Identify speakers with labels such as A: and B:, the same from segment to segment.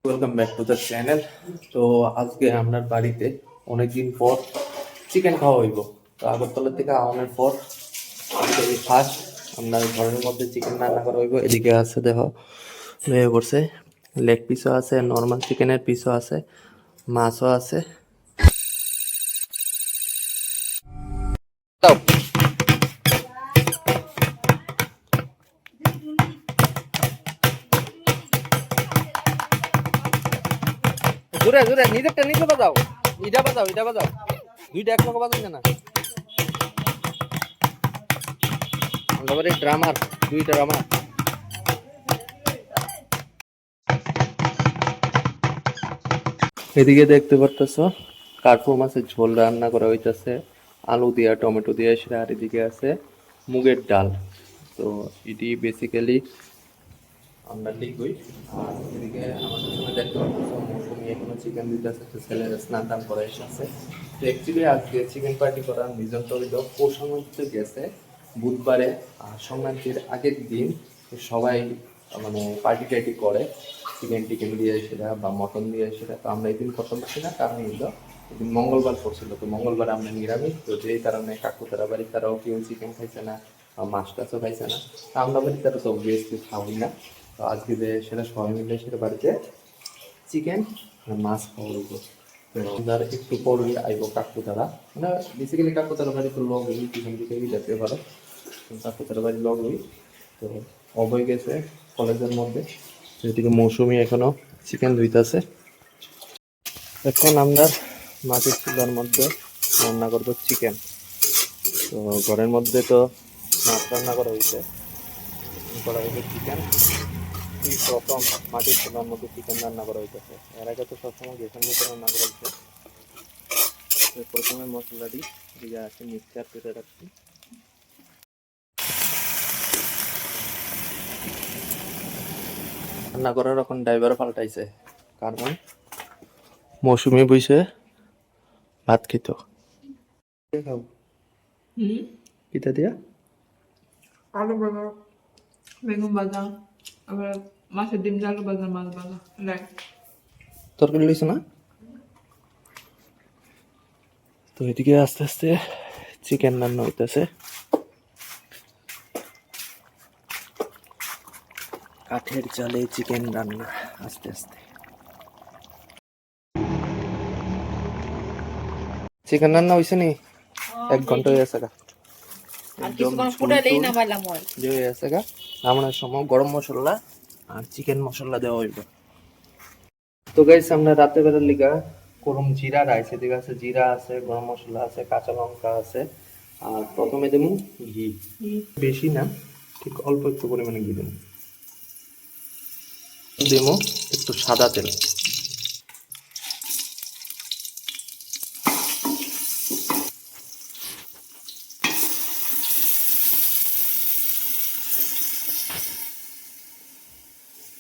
A: Welcome back to the channel. তো আজকে আপনার বাড়িতে অনেকদিন পর চিকেন খাওয়া হইব। তো আগরতলা থেকে আওয়ানোর পর ফার্স্ট আপনার ঘরের মধ্যে চিকেন রান্না করা হইব। এদিকে আছে দেখো হয়ে পড়ছে, লেগ পিসও আছে, নর্মাল চিকেনের পিসও আছে, মাছও আছে। জোরে জোরে নিজেরটা নিজে বাজাও, এটা বাজাও, এটা বাজাও, দুইটা একসঙ্গে বাজাচ্ছে না। আমাদের ড্রামার, দুইটা ড্রামার। এদিকে দেখতে পারতেছো কার্পু মাছের ঝোল রান্না করা হইতেছে আলু দিয়া, টমেটো দিয়া সেটা। আর এদিকে আছে মুগের ডাল। তো এটি বেসিক্যালি আমরা লিকুইড। আর এদিকে আমাদের সঙ্গে দেখতে পাচ্ছ মৌসুমি এখনো চিকেন দিতেছে, ছেলের স্নান টান করে এসেছে। তো অ্যাকচুয়ালি আজকে চিকেন পার্টি করার নির্জনটা হইল পৌষণ হতে গেছে বুধবারে, আর সংক্রান্তির আগের দিন সবাই মানে পার্টি টার্টি করে চিকেন টিকেন দিয়ে সেটা বা মটন দিয়ে সেটা। তো আমরা এই দিন করতে পারছি না, কারণ হইল এদিন মঙ্গলবার পড়ছিল। তো মঙ্গলবার আমরা নিরামিষ, তো যেই কারণে কাকুতারা বাড়ি তারাও কেউ চিকেন খাইছে না, মাছ টাছও খাইছে না। তো আমরা বাড়ি তারা তো অবভিয়াসলি খাওয়াই না। তো আজকে যে সেটা সবাই মিলে সেটা বাড়িতে চিকেন মাছ খাওয়া হইব। তো আপনার একটু পরে আইব কাকুতারা, মানে বেসিক্যালি কাকুতারা বাড়ি তো লগ হই, পিছন দিকেই যেতে পারে। কাকুতারা বাড়ি লগ হই। তো অবয় গেছে কলেজের মধ্যে, যেদিকে মৌসুমি এখনো চিকেন ধুইতেছে। এখন আমরা মাটির চুলার মধ্যে রান্না করবো চিকেন। তো ঘরের মধ্যে তো মাছ রান্না করা হয়েছে, চিকেন প্রথম মাটির চুলার মধ্যে চিকেন রান্না করা হইতেছে। এর আগে তো সবসময় গ্যাসের মধ্যে রান্না করা হয়েছে। প্রথমে মশলাটি দিয়ে আছে মিক্সচার করে রাখছি। রান্না করার এখন ড্রাইভার পাল্টাইছে, কারণ মৌসুমি বইছে ভাত খেত। খাও পিঠা দিয়া
B: আলু ভাজা, বেগুন ভাজা, আবার মাছের ডিম দিয়ে আলু ভাজা, মাছ ভাজা,
A: তরকারি লইছে না। তো এদিকে আস্তে আস্তে চিকেন রান্না হইতেছে। কাঠের জালে চিকেন রান্না আস্তে আস্তে। চিকেন রান্না হয়েছে নি, 1 ঘন্টা হয়ে গেছে। নামানোর সময় গরম মশলা আর চিকেন মশলা দেওয়া হইব। তো গাইস আমরা রাতের বেলার লিগা করম জিরা রাইস। এদিকে আছে জিরা আছে, গরম মশলা আছে, কাঁচা লঙ্কা আছে। আর প্রথমে দেবো ঘি, বেশি না, ঠিক অল্প একটু পরিমাণে ঘি দেবো। দেবো একটু সাদা তেল।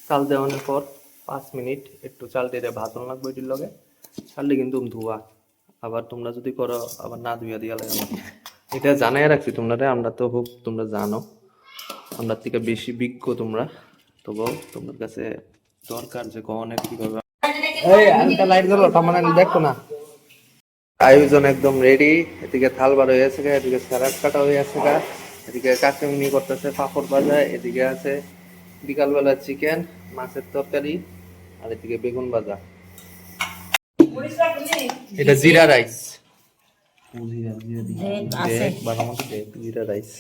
A: চাল দেওয়ানোর পর 5 মিনিট একটু চাল দিয়ে ভাজন লাগবে এটির লগে। চালটা কিন্তু ধোয়া, আবার তোমরা যদি করো আবার না ধুইয়া দিয়া লাগে। এটা জানাই রাখছি তোমরা, আমরা তো হোক তোমরা জানো, আমরা থেকে বেশি বিজ্ঞ তোমরা, তবুও তোমার কাছে দরকার যে কনের কিভাবে। লাইট গেল মানে দেখো না। আয়োজন একদম রেডি। এদিকে থাল বার হয়ে গেছে, এদিকে স্যালাড কাটা হয়ে গেছে, এদিকে কাঁচামনি করতেছে, পাঁপড় ভাজা, এদিকে আছে বিকালবেলা চিকেন মাছের তরকারি, আর এদিকে বেগুন ভাজা। এটা জিরা রাইস, জিরা রাইস।